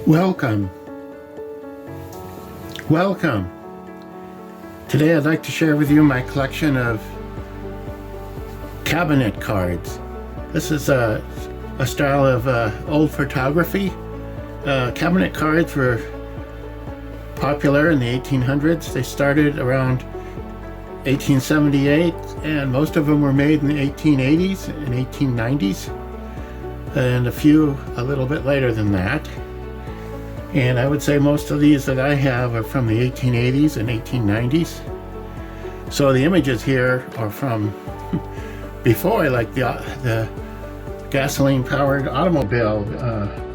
Welcome. Welcome. Today I'd like to share with you my collection of cabinet cards. This is a style of old photography. Cabinet cards were popular in the 1800s. They started around 1878 and most of them were made in the 1880s and 1890s and a few a little bit later than that. And I would say most of these that I have are from the 1880s and 1890s. So the images here are from before, like the gasoline-powered automobile.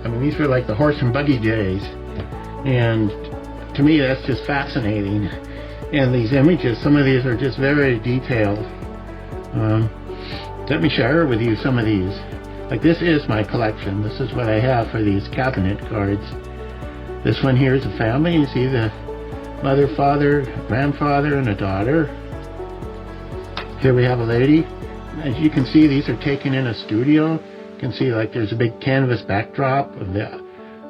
I mean, these were like the horse and buggy days. And to me, that's just fascinating. And these images, some of these are just very detailed. Let me share with you some of these. Like, this is my collection. This is what I have for these cabinet cards. This one here is a family. You see the mother, father, grandfather, and a daughter. Here we have a lady. As you can see, these are taken in a studio. You can see like there's a big canvas backdrop of the,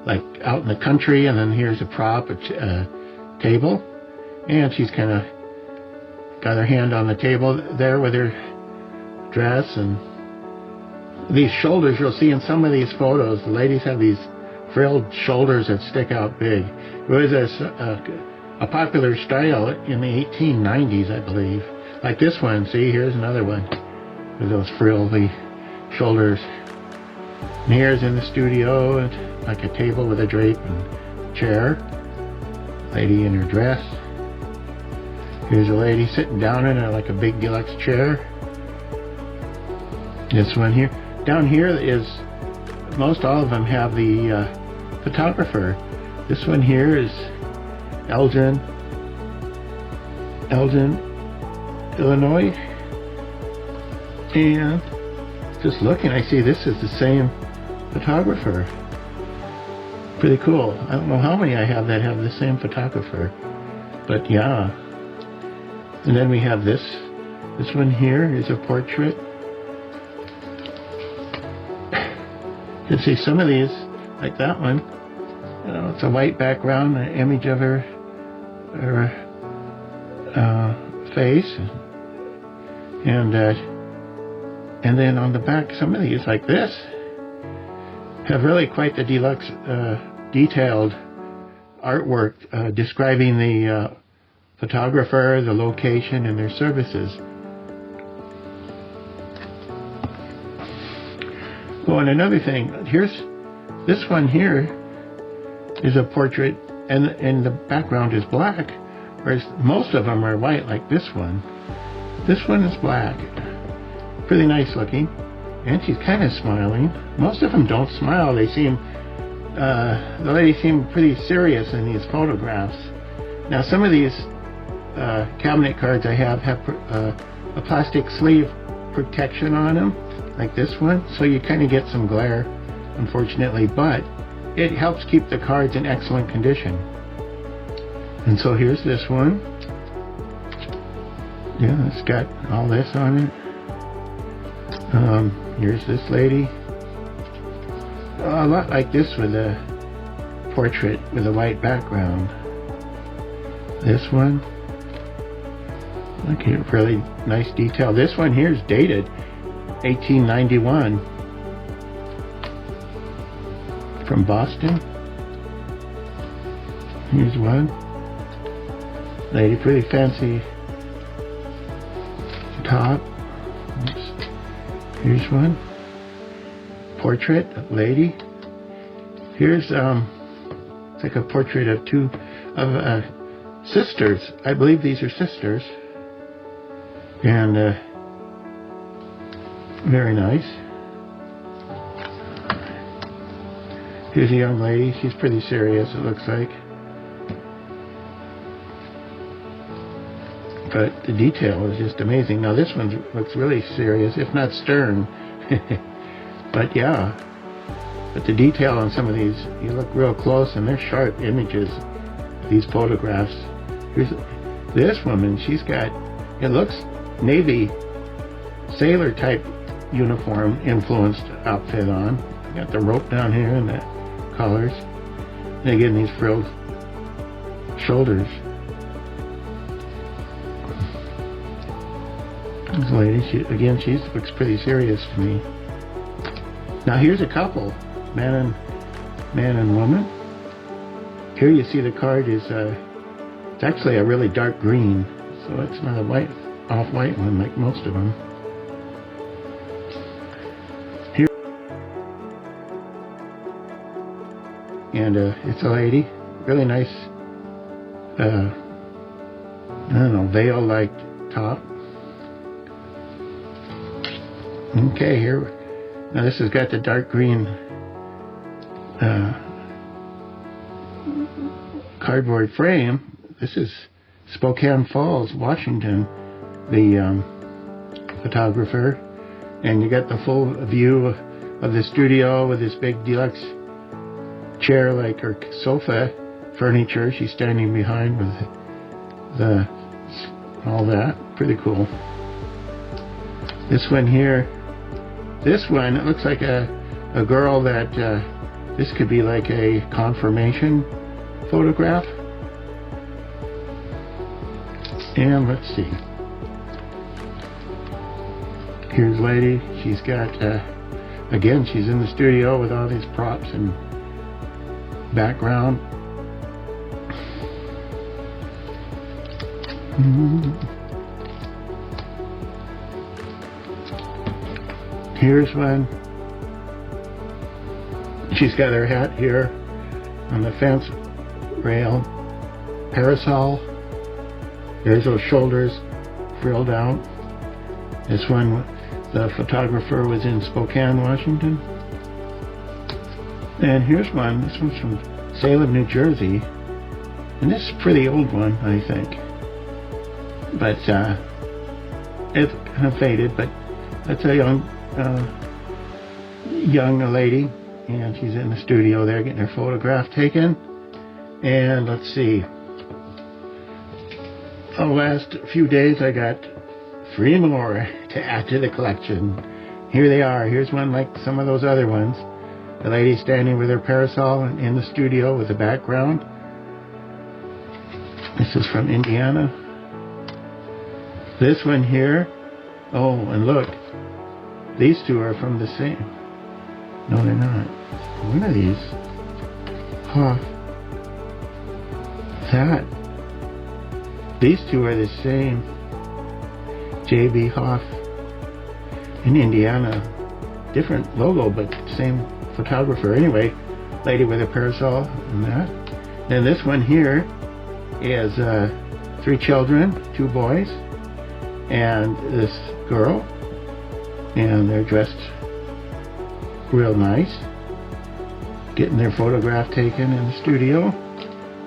like out in the country, and then here's a prop, a table, and she's kind of got her hand on the table there with her dress. And these shoulders, you'll see in some of these photos, the ladies have these frilled shoulders that stick out big. It was a popular style in the 1890s, I believe. Like this one, see, here's another one with those frilly shoulders. And here's in the studio, like a table with a drape and chair. Lady in her dress. Here's a lady sitting down in like a big deluxe chair. This one here. Down here is, most all of them have the photographer. This one here is Elgin, Illinois. And just looking, I see this is the same photographer. Pretty cool. I don't know how many I have that have the same photographer, but yeah. And then we have this one here is a portrait. You can see some of these, like that one, you know, it's a white background, an image of her face, and then on the back, some of these, like this, have really quite the deluxe, detailed artwork describing the photographer, the location, and their services. Oh, and another thing, here's this one here is a portrait, and the background is black, whereas most of them are white, like this one. This one is black. Pretty nice looking, and she's kind of smiling. Most of them don't smile. They seem, the ladies seem pretty serious in these photographs. Now, some of these cabinet cards I have a plastic sleeve protection on them, like this one, so you kind of get some glare, unfortunately, but it helps keep the cards in excellent condition. And so here's this one. Yeah, it's got all this on it. Here's this lady. A lot like this with a portrait with a white background. This one. Look here, really nice detail. This one here is dated 1891 from Boston. Here's one lady, pretty fancy top. Oops. Here's one portrait of lady. Here's it's like a portrait of two sisters. I believe these are sisters, and very nice. Here's a young lady. She's pretty serious, it looks like. But the detail is just amazing. Now this one looks really serious, if not stern. But yeah. But the detail on some of these, you look real close and they're sharp images, these photographs. Here's this woman. She's got, it looks Navy sailor type uniform influenced outfit on. Got the rope down here and the colors. And again, these frilled shoulders. This lady, she looks pretty serious to me. Now here's a couple, man and woman. Here you see the card is it's actually a really dark green, so it's not a white, off-white one like most of them. Here, and it's a lady, really nice, I don't know, veil-like top. Okay, here, now this has got the dark green cardboard frame. This is Spokane Falls, Washington, the photographer, and you get the full view of the studio with this big deluxe chair, like, or sofa furniture. She's standing behind with all that. Pretty cool. This one here, it looks like a girl that this could be like a confirmation photograph. And let's see. Here's lady. She's got, again, she's in the studio with all these props and background. Here's one. She's got her hat here on the fence rail. Parasol. There's those shoulders frilled out. This one, the photographer was in Spokane, Washington. And here's one. This one's from Salem, New Jersey. And this is a pretty old one, I think. But it's kind of faded, but that's a young lady, and she's in the studio there getting her photograph taken. And let's see, the last few days I got 3 more to add to the collection. Here they are. Here's one like some of those other ones. The lady standing with her parasol in the studio with the background. This is from Indiana. This one here, oh, and look, these two are from the same. No, they're not. One of these, Hoff. That. These two are the same. J.B. Hoff in Indiana. Different logo, but same photographer. Anyway, lady with a parasol and that. And this one here is 3 children, 2 boys, and this girl. And they're dressed real nice, getting their photograph taken in the studio.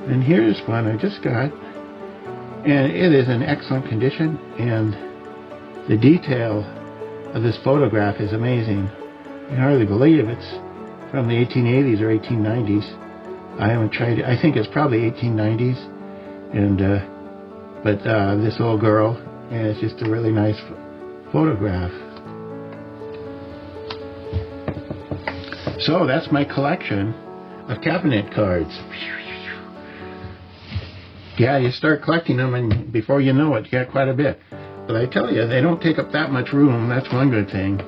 And here's one I just got, and it is in excellent condition, and the detail of this photograph is amazing. You can hardly believe it's from the 1880s or 1890s. I haven't tried it. I think it's probably 1890s, and but this little girl, and it's just a really nice photograph. So that's my collection of cabinet cards. Yeah, you start collecting them, and before you know it, you got quite a bit. But I tell you, they don't take up that much room. That's one good thing.